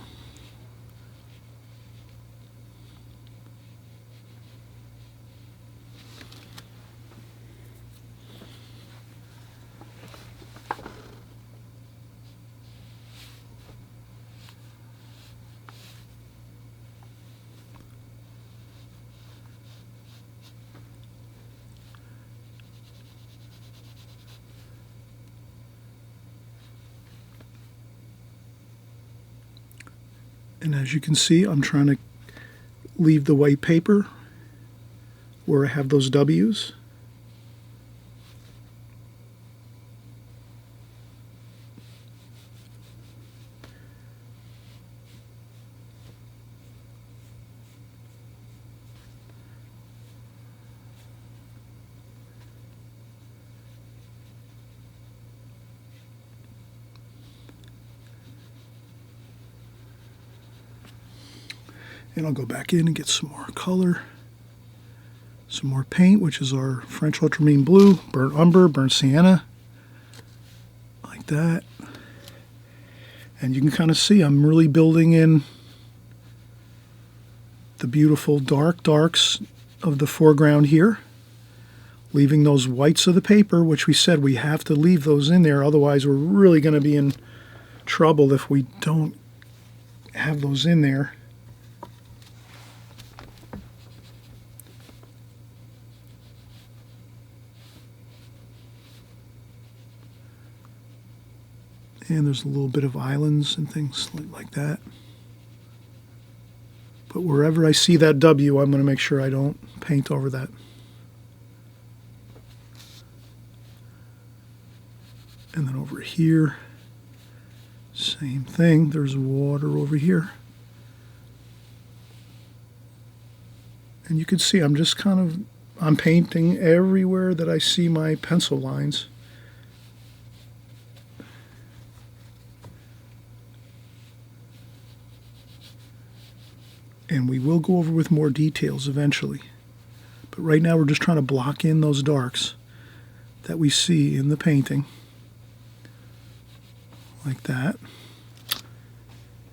And as you can see, I'm trying to leave the white paper where I have those W's. And I'll go back in and get some more color, some more paint, which is our French ultramarine blue, burnt umber, burnt sienna, like that. And you can kind of see I'm really building in the beautiful darks of the foreground here, leaving those whites of the paper, which we said we have to leave those in there, otherwise we're really going to be in trouble if we don't have those in there. And there's a little bit of islands and things like that. But wherever I see that W, I'm going to make sure I don't paint over that. And then over here, same thing. There's water over here. And you can see I'm painting everywhere that I see my pencil lines. And we will go over with more details eventually. But right now we're just trying to block in those darks that we see in the painting. Like that.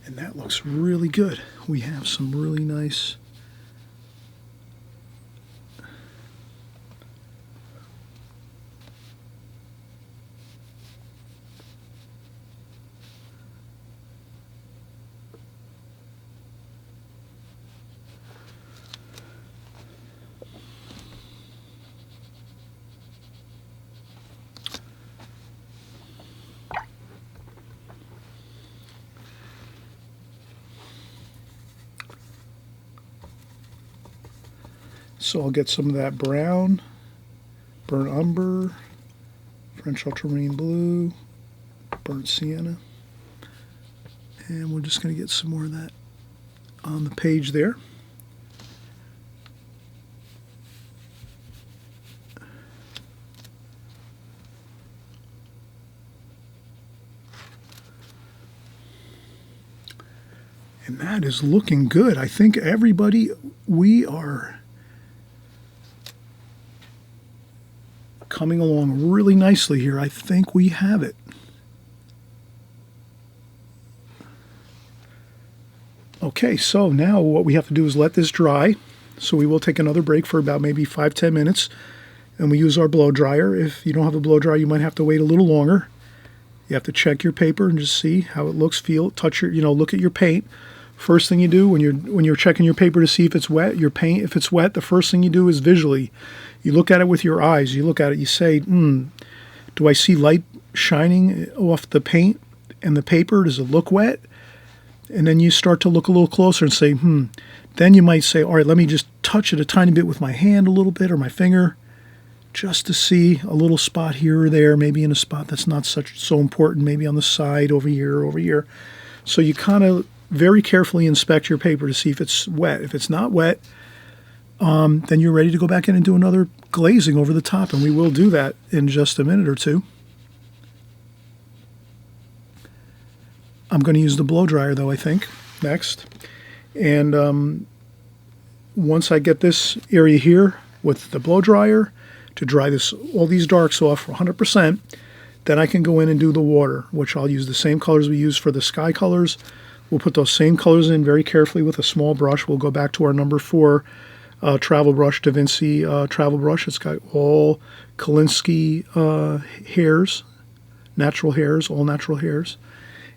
And that looks really good. We have some really nice So I'll get some of that brown, burnt umber, French ultramarine blue, burnt sienna. And we're just going to get some more of that on the page there. And that is looking good. I think everybody, we are coming along really nicely here. I think we have it. Okay, so now what we have to do is let this dry. So we will take another break for about maybe 5-10 minutes, and we use our blow dryer. If you don't have a blow dryer, you might have to wait a little longer. You have to check your paper and just see how it looks, feel, touch your, look at your paint. First thing you do when you're checking your paper to see if it's wet, your paint, if it's wet, the first thing you do is visually. You look at it with your eyes. You look at it, you say, do I see light shining off the paint and the paper? Does it look wet? And then you start to look a little closer and say, Then you might say, all right, let me just touch it a tiny bit with my hand a little bit or my finger, just to see a little spot here or there, maybe in a spot that's not so important, maybe on the side over here or over here. So you kind of very carefully inspect your paper to see if it's wet. If it's not wet, then you're ready to go back in and do another glazing over the top, and we will do that in just a minute or two. I'm going to use the blow dryer, though, I think, next. And once I get this area here with the blow dryer to dry all these darks off 100%, then I can go in and do the water, which I'll use the same colors we used for the sky colors. We'll put those same colors in very carefully with a small brush. We'll go back to our number 4 travel brush, Da Vinci travel brush. It's got all Kolinsky hairs, natural hairs, all natural hairs.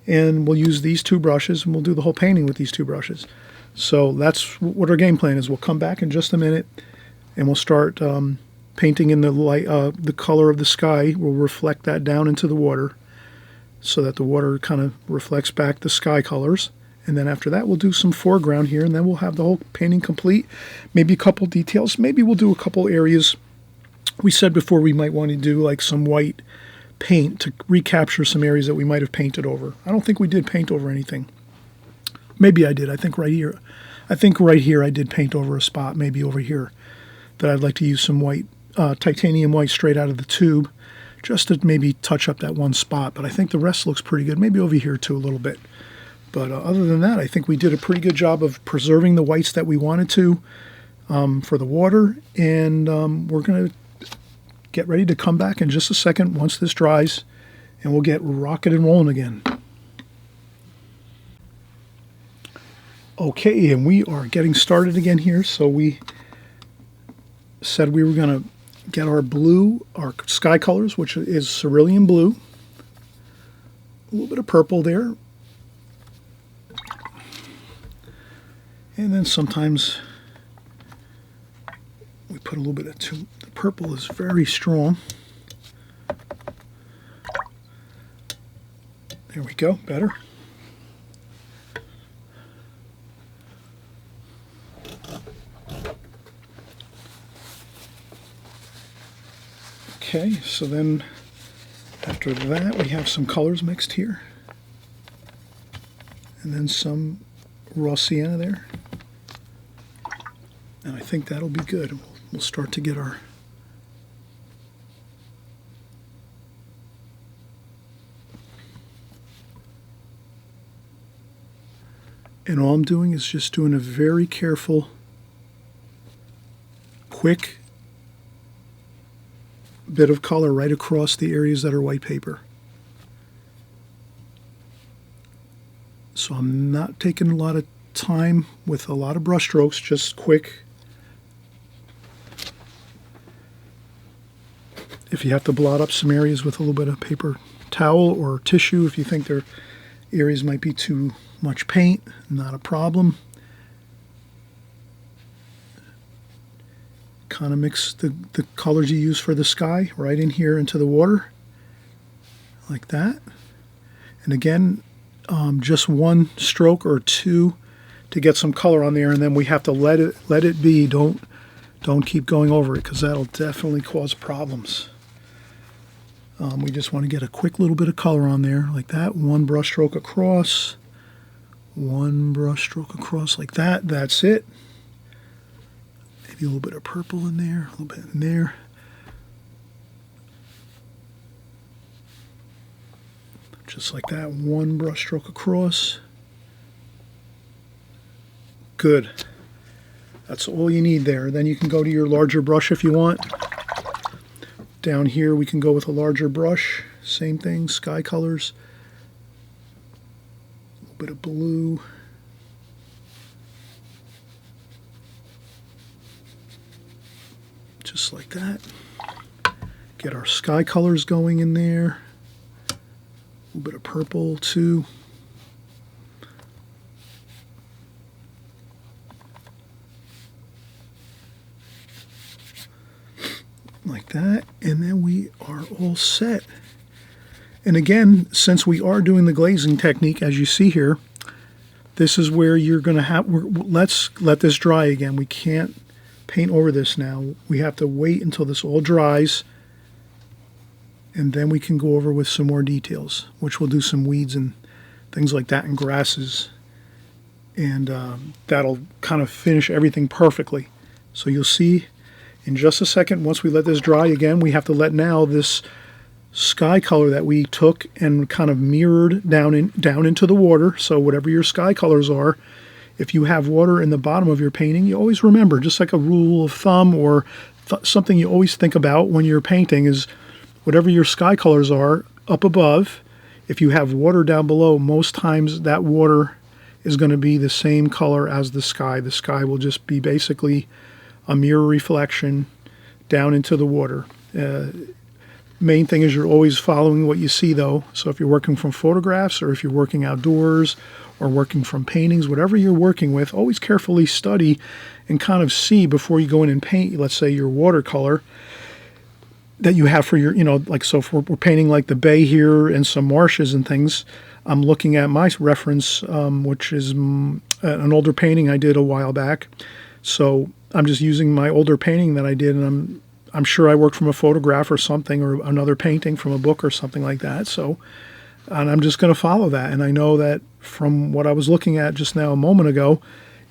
And we'll use these 2 brushes, and we'll do the whole painting with these 2 brushes. So that's what our game plan is. We'll come back in just a minute, and we'll start painting in the light, the color of the sky. We'll reflect that down into the water so that the water kind of reflects back the sky colors. And then after that, we'll do some foreground here, and then we'll have the whole painting complete. Maybe a couple details. Maybe we'll do a couple areas. We said before we might want to do like some white paint to recapture some areas that we might have painted over. I don't think we did paint over anything. Maybe I did. I think right here I did paint over a spot, maybe over here, that I'd like to use some white, titanium white straight out of the tube, just to maybe touch up that one spot. But I think the rest looks pretty good. Maybe over here too a little bit. But other than that, I think we did a pretty good job of preserving the whites that we wanted to for the water. And we're going to get ready to come back in just a second once this dries, and we'll get rocking and rolling again. Okay, and we are getting started again here. So we said we were going to get our blue, our sky colors, which is cerulean blue. A little bit of purple there. And then sometimes we put a little bit of the purple is very strong. There we go, better. Okay, so then after that we have some colors mixed here. And then some raw sienna there. And I think that'll be good. We'll start to get our and all I'm doing is just doing a very careful, quick bit of color right across the areas that are white paper. So I'm not taking a lot of time with a lot of brush strokes, just quick. If you have to blot up some areas with a little bit of paper towel or tissue, if you think their areas might be too much paint, not a problem. Kind of mix the colors you use for the sky right in here into the water, like that. And again, just one stroke or two to get some color on there, and then we have to let it be. Don't keep going over it, because that'll definitely cause problems. We just want to get a quick little bit of color on there, like that. One brush stroke across, one brush stroke across, like that. That's it. Maybe a little bit of purple in there, a little bit in there. Just like that, one brush stroke across. Good. That's all you need there. Then you can go to your larger brush if you want. Down here we can go with a larger brush. Same thing, sky colors. A little bit of blue. Just like that. Get our sky colors going in there. A little bit of purple too. Like that, and then we are all set. And again, since we are doing the glazing technique, as you see here, this is where you're going to have, let's let this dry again. We can't paint over this now. We have to wait until this all dries, and then we can go over with some more details, which we'll do some weeds and things like that and grasses, and that'll kind of finish everything perfectly. So you'll see in just a second, once we let this dry again, we have to let now this sky color that we took and kind of mirrored down into the water. So whatever your sky colors are, if you have water in the bottom of your painting, you always remember, just like a rule of thumb or something you always think about when you're painting, is whatever your sky colors are up above, if you have water down below, most times that water is going to be the same color as the sky. The sky will just be basically a mirror reflection down into the water. Main thing is you're always following what you see, though. So if you're working from photographs, or if you're working outdoors, or working from paintings, whatever you're working with, always carefully study and kind of see before you go in and paint, let's say, your watercolor that you have for your, like, so if we're painting like the bay here and some marshes and things, I'm looking at my reference, which is an older painting I did a while back. So I'm just using my older painting that I did, and I'm sure I worked from a photograph or something, or another painting from a book or something like that. So, and I'm just going to follow that. And I know that from what I was looking at just now a moment ago,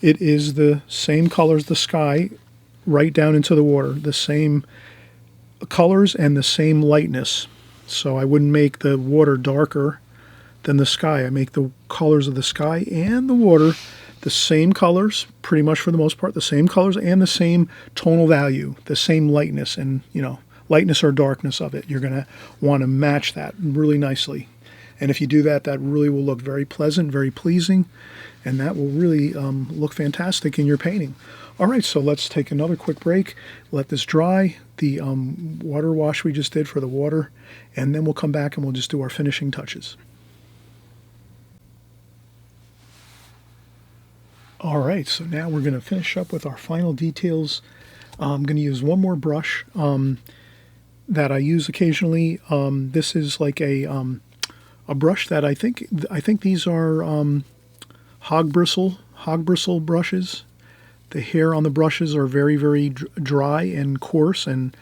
it is the same color as the sky right down into the water, the same colors and the same lightness. So I wouldn't make the water darker than the sky. I make the colors of the sky and the water the same colors, pretty much for the most part, the same colors and the same tonal value, the same lightness and, lightness or darkness of it. You're going to want to match that really nicely. And if you do that, that really will look very pleasant, very pleasing, and that will really look fantastic in your painting. All right, so let's take another quick break, let this dry, the water wash we just did for the water, and then we'll come back and we'll just do our finishing touches. All right, so now we're going to finish up with our final details. I'm going to use one more brush that I use occasionally. This is like a brush that I think these are hog bristle brushes. The hair on the brushes are very, very dry and coarse, and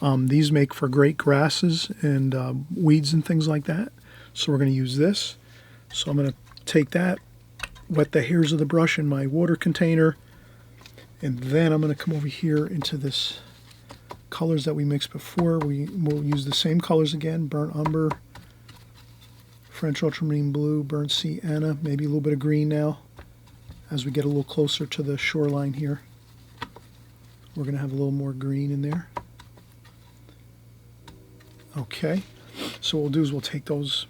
these make for great grasses and weeds and things like that. So we're going to use this. So I'm going to take that, wet the hairs of the brush in my water container, and then I'm going to come over here into this colors that we mixed before. We'll use the same colors again: burnt umber, French ultramarine blue, burnt sienna, maybe a little bit of green now. As we get a little closer to the shoreline here, we're going to have a little more green in there. Okay, so what we'll do is we'll take those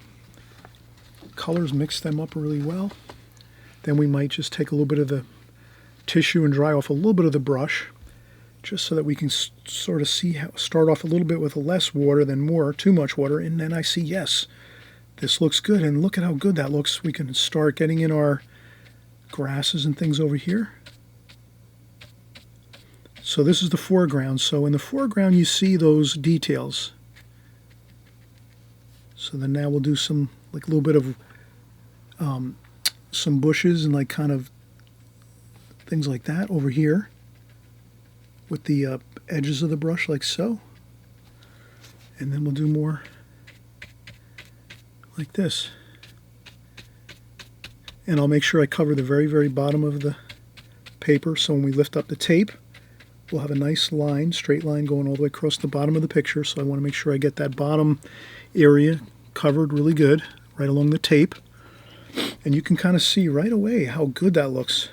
colors, mix them up really well. Then we might just take a little bit of the tissue and dry off a little bit of the brush, just so that we can sort of see how, start off a little bit with less water than too much water, and then I see, yes, this looks good, and look at how good that looks. We can start getting in our grasses and things over here. So this is the foreground. So in the foreground you see those details. So then now we'll do some, like a little bit of some bushes and like kind of things like that over here with the edges of the brush, like so. And then we'll do more like this. And I'll make sure I cover the very, very bottom of the paper, so when we lift up the tape, we'll have a nice line, straight line going all the way across the bottom of the picture. So I want to make sure I get that bottom area covered really good, right along the tape. And you can kind of see right away how good that looks.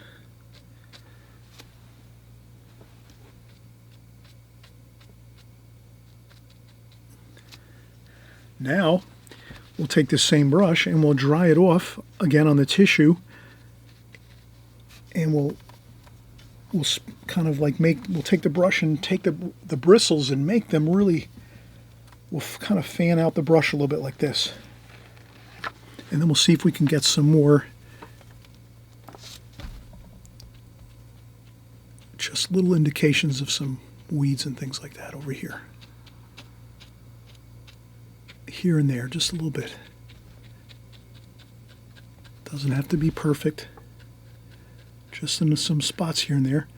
Now, we'll take this same brush and we'll dry it off again on the tissue, and we'll kind of like we'll take the brush and take the bristles and make them really, we'll kind of fan out the brush a little bit like this. And then we'll see if we can get some more, just little indications of some weeds and things like that over here. Here and there, just a little bit. Doesn't have to be perfect. Just in some spots here and there.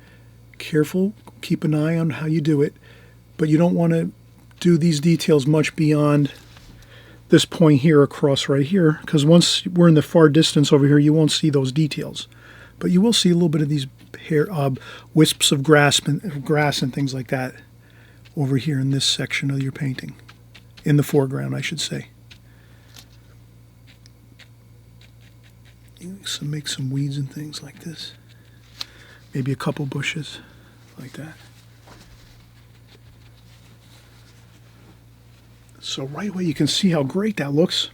Careful, keep an eye on how you do it, but you don't want to do these details much beyond this point here across right here, because once we're in the far distance over here, you won't see those details. But you will see a little bit of these hair wisps of grass and things like that over here in this section of your painting. In the foreground, I should say. So make some weeds and things like this. Maybe a couple bushes like that. So right away you can see how great that looks.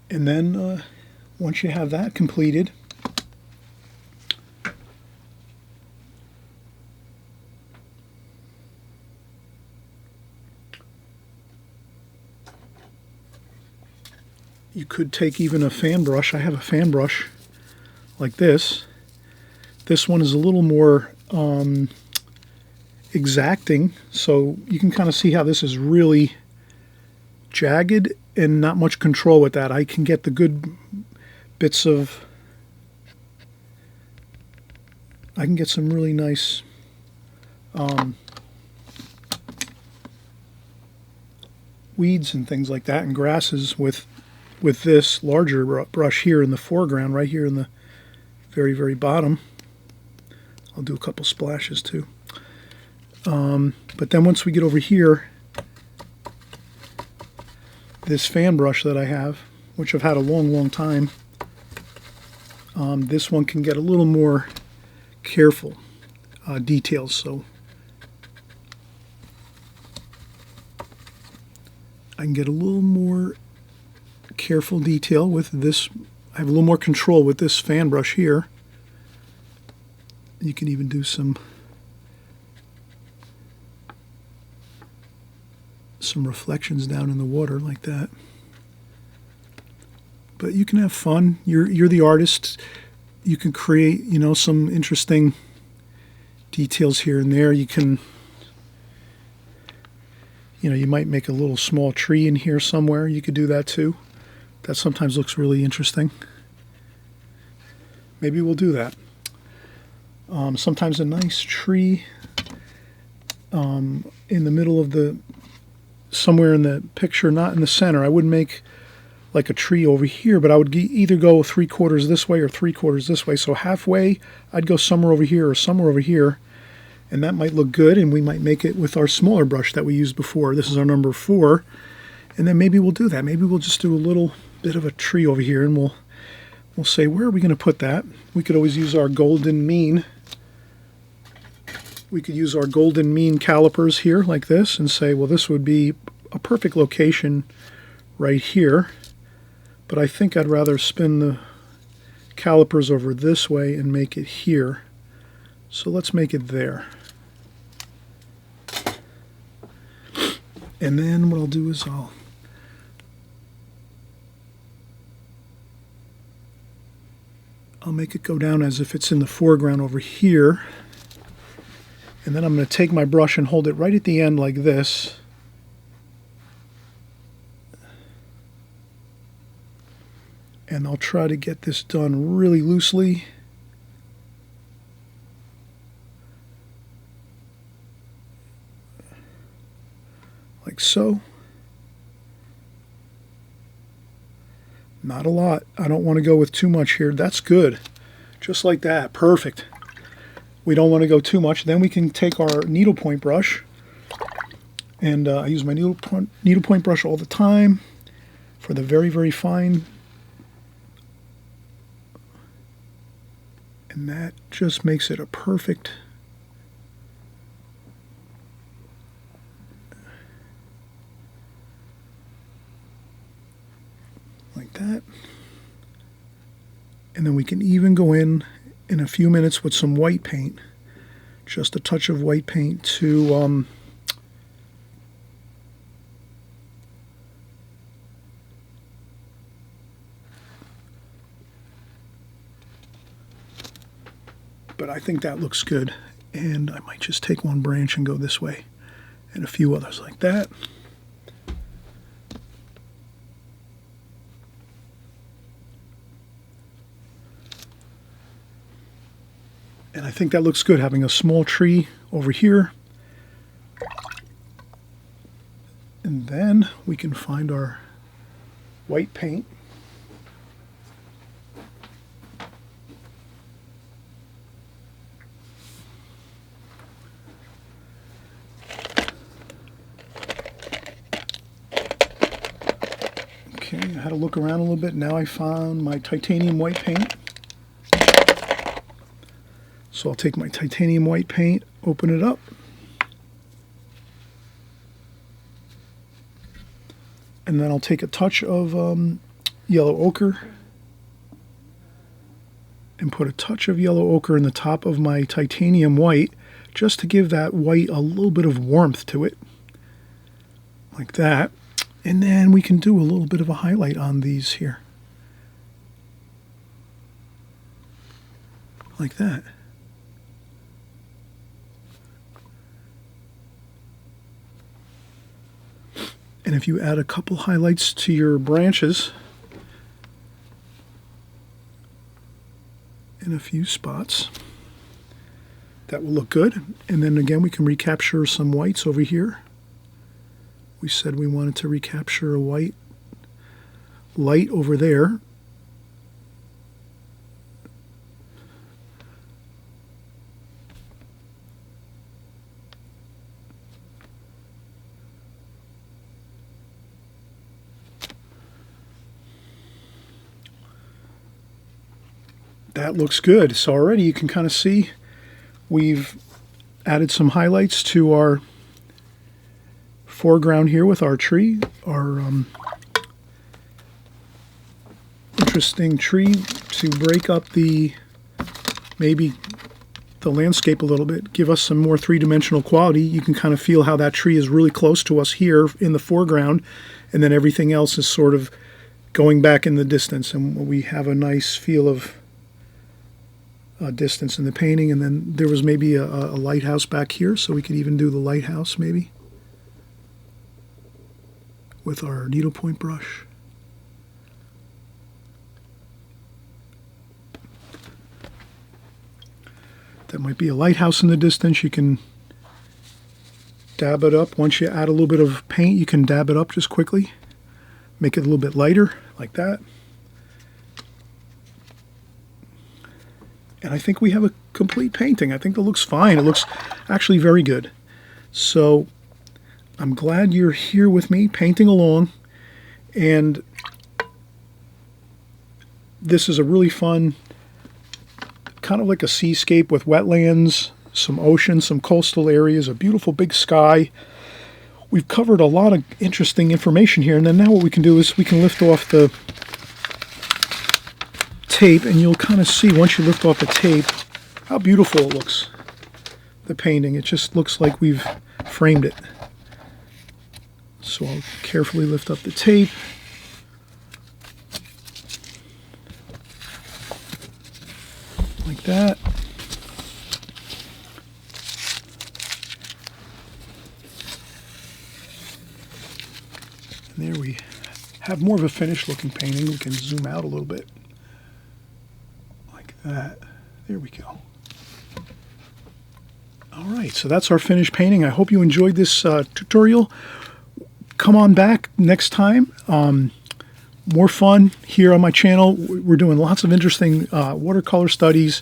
And then once you have that completed, you could take even a fan brush. I have a fan brush like this. This one is a little more exacting, so you can kind of see how this is really jagged and not much control with that. I can get the good bits of, I can get some really nice weeds and things like that and grasses with this larger brush here in the foreground, right here in the very, very bottom. I'll do a couple splashes too. But then once we get over here, this fan brush that I have, which I've had a long time, this one can get a little more careful details. So I can get a little more careful detail with this. I have a little more control with this fan brush here. You can even do some reflections down in the water like that. But you can have fun. You're the artist. You can create, you know, some interesting details here and there. You can, you know, you might make a little small tree in here somewhere. You could do that too. That sometimes looks really interesting. Maybe we'll do that. Sometimes a nice tree in the middle of the, somewhere in the picture, not in the center. I wouldn't make like a tree over here, but I would either go 3/4 this way or 3/4 this way. So halfway, I'd go somewhere over here or somewhere over here, and that might look good, and we might make it with our smaller brush that we used before. This is our number 4, and then maybe we'll do that. Maybe we'll just do a little bit of a tree over here, and we'll say, where are we going to put that? We could always use our golden mean. We could use our golden mean calipers here like this and say, well, this would be a perfect location right here. But I think I'd rather spin the calipers over this way and make it here. So let's make it there. And then what I'll do is I'll make it go down as if it's in the foreground over here. And then I'm going to take my brush and hold it right at the end like this. And I'll try to get this done really loosely. Like so. Not a lot. I don't want to go with too much here. That's good. Just like that. Perfect. We don't want to go too much. Then we can take our needlepoint brush. And I use my needlepoint brush all the time for the very, very fine. And that just makes it a perfect like that. And then we can even go in a few minutes with some white paint, just a touch of white paint to but I think that looks good, and I might just take one branch and go this way and a few others like that. And I think that looks good, having a small tree over here. And then we can find our white paint. Okay, I had to look around a little bit. Now I found my titanium white paint. So I'll take my titanium white paint, open it up, and then I'll take a touch of yellow ochre and put a touch of yellow ochre in the top of my titanium white, just to give that white a little bit of warmth to it, like that. And then we can do a little bit of a highlight on these here, like that. And if you add a couple highlights to your branches in a few spots, that will look good. And then again, we can recapture some whites over here. We said we wanted to recapture a white light over there. that looks good. So already you can kind of see we've added some highlights to our foreground here with our tree, our interesting tree to break up maybe the landscape a little bit, give us some more three-dimensional quality. You can kind of feel how that tree is really close to us here in the foreground, and then everything else is sort of going back in the distance, and we have a nice feel of distance in the painting. And then there was maybe a lighthouse back here, so we could even do the lighthouse maybe with our needlepoint brush. That might be a lighthouse in the distance. You can dab it up. Once you add a little bit of paint, you can dab it up just quickly. Make it a little bit lighter, like that. And I think we have a complete painting. I think that looks fine. It looks actually very good. So I'm glad you're here with me painting along. And this is a really fun, kind of like a seascape with wetlands, some ocean, some coastal areas, a beautiful big sky. We've covered a lot of interesting information here, and then now what we can do is we can lift off the tape, and you'll kind of see once you lift off the tape how beautiful it looks, the painting. It just looks like we've framed it. So I'll carefully lift up the tape. Like that. And there we have more of a finished looking painting. We can zoom out a little bit. Like that. There we go. All right, so that's our finished painting. I hope you enjoyed this tutorial. Come on back next time. More fun here on my channel. We're doing lots of interesting watercolor studies,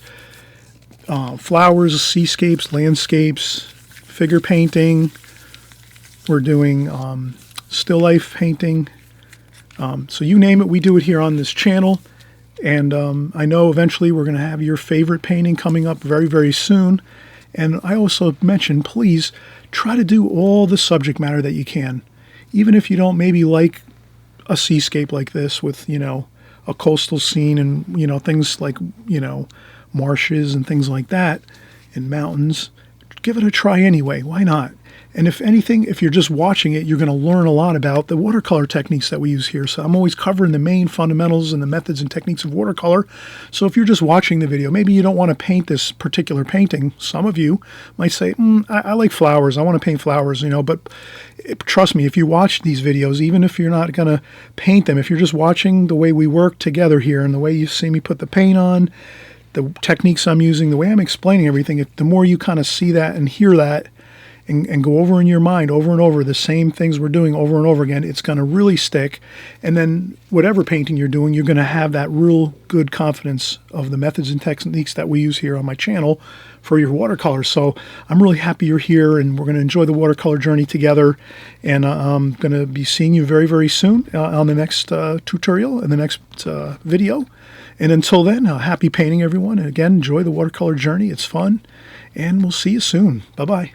flowers, seascapes, landscapes, figure painting. We're doing still life painting. So you name it, we do it here on this channel. And I know eventually we're going to have your favorite painting coming up very, very soon. And I also mentioned, please try to do all the subject matter that you can. Even if you don't maybe like a seascape like this with, you know, a coastal scene and, you know, things like, you know, marshes and things like that and mountains, give it a try anyway. Why not? And if anything, if you're just watching it, you're going to learn a lot about the watercolor techniques that we use here. So I'm always covering the main fundamentals and the methods and techniques of watercolor. So if you're just watching the video, maybe you don't want to paint this particular painting. Some of you might say, I like flowers. I want to paint flowers, you know, but trust me, if you watch these videos, even if you're not going to paint them, if you're just watching the way we work together here and the way you see me put the paint on, the techniques I'm using, the way I'm explaining everything, the more you kind of see that and hear that, and go over in your mind over and over the same things we're doing over and over again, it's going to really stick. And then whatever painting you're doing, you're going to have that real good confidence of the methods and techniques that we use here on my channel for your watercolors. So I'm really happy you're here, and we're going to enjoy the watercolor journey together. And I'm going to be seeing you very, very soon on the next tutorial and the next video. And until then, happy painting, everyone. And again, enjoy the watercolor journey. It's fun. And we'll see you soon. Bye-bye.